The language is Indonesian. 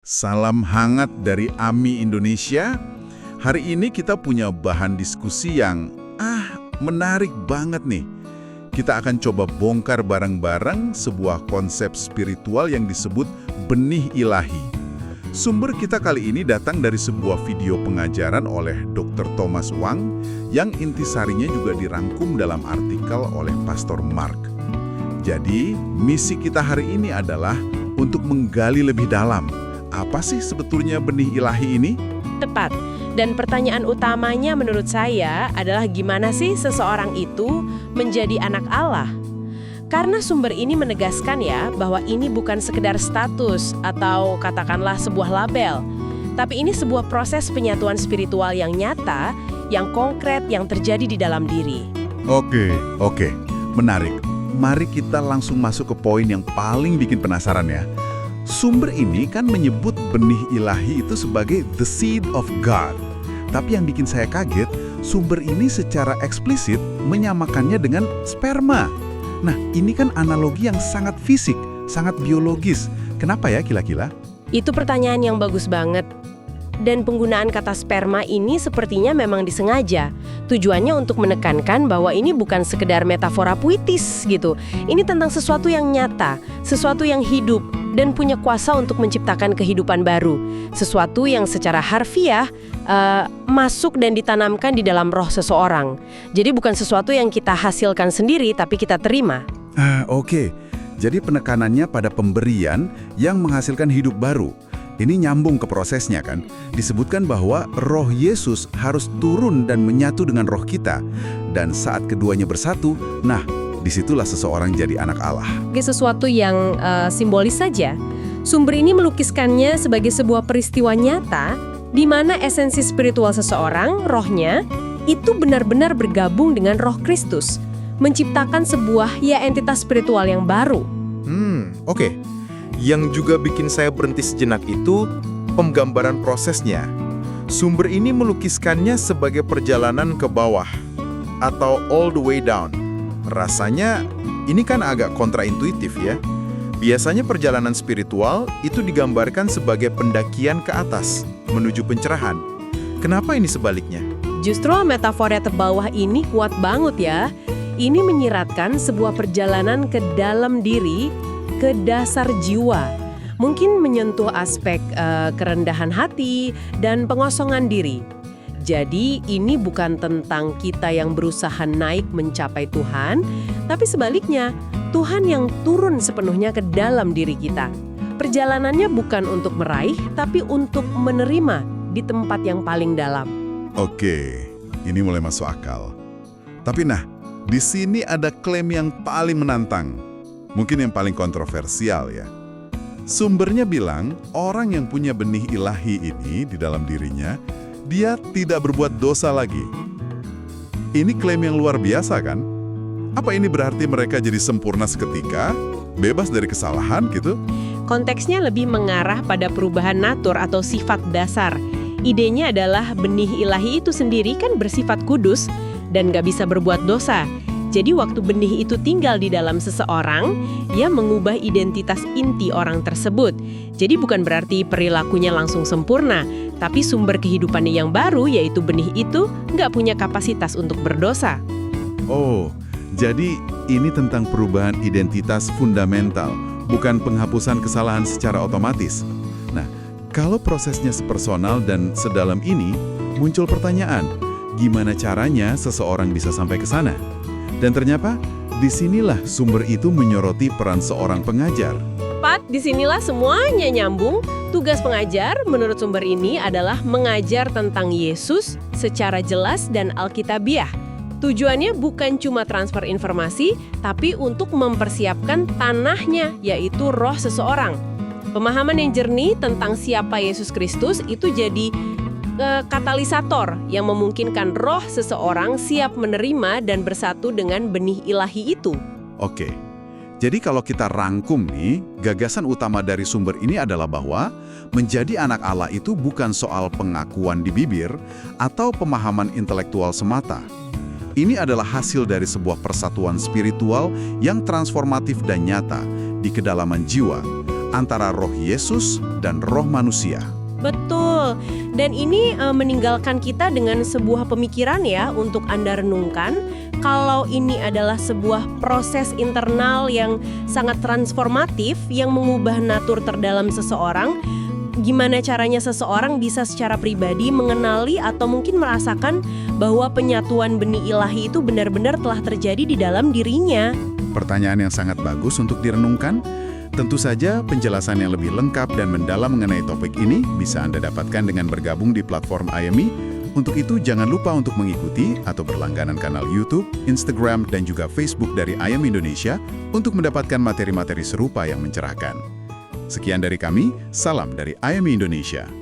Salam hangat dari AMI Indonesia. Hari ini kita punya bahan diskusi yang menarik banget nih. Kita akan coba bongkar bareng-bareng sebuah konsep spiritual yang disebut benih ilahi. Sumber kita kali ini datang dari sebuah video pengajaran oleh Dr. Thomas Wang yang intisarinya juga dirangkum dalam artikel oleh Pastor Mark. Jadi, misi kita hari ini adalah untuk menggali lebih dalam. Apa sih sebetulnya benih ilahi ini? Tepat. Dan pertanyaan utamanya menurut saya adalah gimana sih seseorang itu menjadi anak Allah? Karena sumber ini menegaskan ya bahwa ini bukan sekedar status atau katakanlah sebuah label. Tapi ini sebuah proses penyatuan spiritual yang nyata, yang konkret, yang terjadi di dalam diri. Oke. Menarik. Mari kita langsung masuk ke poin yang paling bikin penasaran ya. Sumber ini kan menyebut benih ilahi itu sebagai the seed of God. Tapi yang bikin saya kaget, sumber ini secara eksplisit menyamakannya dengan sperma. Nah, ini kan analogi yang sangat fisik, sangat biologis. Kenapa ya kila-kila? Itu pertanyaan yang bagus banget. Dan penggunaan kata sperma ini sepertinya memang disengaja. Tujuannya untuk menekankan bahwa ini bukan sekedar metafora puitis gitu. Ini tentang sesuatu yang nyata, sesuatu yang hidup, dan punya kuasa untuk menciptakan kehidupan baru. Sesuatu yang secara harfiah masuk dan ditanamkan di dalam roh seseorang. Jadi bukan sesuatu yang kita hasilkan sendiri, tapi kita terima. Oke. Jadi penekanannya pada pemberian yang menghasilkan hidup baru. Ini nyambung ke prosesnya kan. Disebutkan bahwa roh Yesus harus turun dan menyatu dengan roh kita. Dan saat keduanya bersatu, disitulah seseorang jadi anak Allah. Sesuatu yang simbolis saja. Sumber ini melukiskannya sebagai sebuah peristiwa nyata di mana esensi spiritual seseorang, rohnya, itu benar-benar bergabung dengan roh Kristus, menciptakan sebuah entitas spiritual yang baru. Oke. Yang juga bikin saya berhenti sejenak itu penggambaran prosesnya. Sumber ini melukiskannya sebagai perjalanan ke bawah atau all the way down. Rasanya ini kan agak kontraintuitif ya. Biasanya perjalanan spiritual itu digambarkan sebagai pendakian ke atas, menuju pencerahan. Kenapa ini sebaliknya? Justru metafora terbawah ini kuat banget ya. Ini menyiratkan sebuah perjalanan ke dalam diri, ke dasar jiwa. Mungkin menyentuh aspek kerendahan hati dan pengosongan diri. Jadi ini bukan tentang kita yang berusaha naik mencapai Tuhan, tapi sebaliknya, Tuhan yang turun sepenuhnya ke dalam diri kita. Perjalanannya bukan untuk meraih, tapi untuk menerima di tempat yang paling dalam. Oke, ini mulai masuk akal. Tapi di sini ada klaim yang paling menantang. Mungkin yang paling kontroversial ya. Sumbernya bilang, orang yang punya benih ilahi ini di dalam dirinya, dia tidak berbuat dosa lagi. Ini klaim yang luar biasa kan? Apa ini berarti mereka jadi sempurna seketika, bebas dari kesalahan gitu? Konteksnya lebih mengarah pada perubahan natur atau sifat dasar. Idenya adalah benih ilahi itu sendiri kan bersifat kudus dan gak bisa berbuat dosa. Jadi waktu benih itu tinggal di dalam seseorang, ia mengubah identitas inti orang tersebut. Jadi bukan berarti perilakunya langsung sempurna, tapi sumber kehidupannya yang baru, yaitu benih itu, nggak punya kapasitas untuk berdosa. Oh, jadi ini tentang perubahan identitas fundamental, bukan penghapusan kesalahan secara otomatis. Nah, kalau prosesnya sepersonal dan sedalam ini, muncul pertanyaan, gimana caranya seseorang bisa sampai ke sana? Dan ternyata, disinilah sumber itu menyoroti peran seorang pengajar. Tepat, disinilah semuanya nyambung. Tugas pengajar, menurut sumber ini, adalah mengajar tentang Yesus secara jelas dan alkitabiah. Tujuannya bukan cuma transfer informasi, tapi untuk mempersiapkan tanahnya, yaitu roh seseorang. Pemahaman yang jernih tentang siapa Yesus Kristus itu jadi katalisator yang memungkinkan roh seseorang siap menerima dan bersatu dengan benih ilahi itu. Oke, jadi kalau kita rangkum nih, gagasan utama dari sumber ini adalah bahwa menjadi anak Allah itu bukan soal pengakuan di bibir atau pemahaman intelektual semata. Ini adalah hasil dari sebuah persatuan spiritual yang transformatif dan nyata di kedalaman jiwa, antara roh Yesus dan roh manusia. Betul. Dan ini meninggalkan kita dengan sebuah pemikiran ya untuk Anda renungkan. Kalau ini adalah sebuah proses internal yang sangat transformatif yang mengubah natur terdalam seseorang, gimana caranya seseorang bisa secara pribadi mengenali atau mungkin merasakan bahwa penyatuan benih ilahi itu benar-benar telah terjadi di dalam dirinya. Pertanyaan yang sangat bagus untuk direnungkan. Tentu saja penjelasan yang lebih lengkap dan mendalam mengenai topik ini bisa Anda dapatkan dengan bergabung di platform IMI. Untuk itu jangan lupa untuk mengikuti atau berlangganan kanal YouTube, Instagram, dan juga Facebook dari IMI Indonesia untuk mendapatkan materi-materi serupa yang mencerahkan. Sekian dari kami, salam dari IMI Indonesia.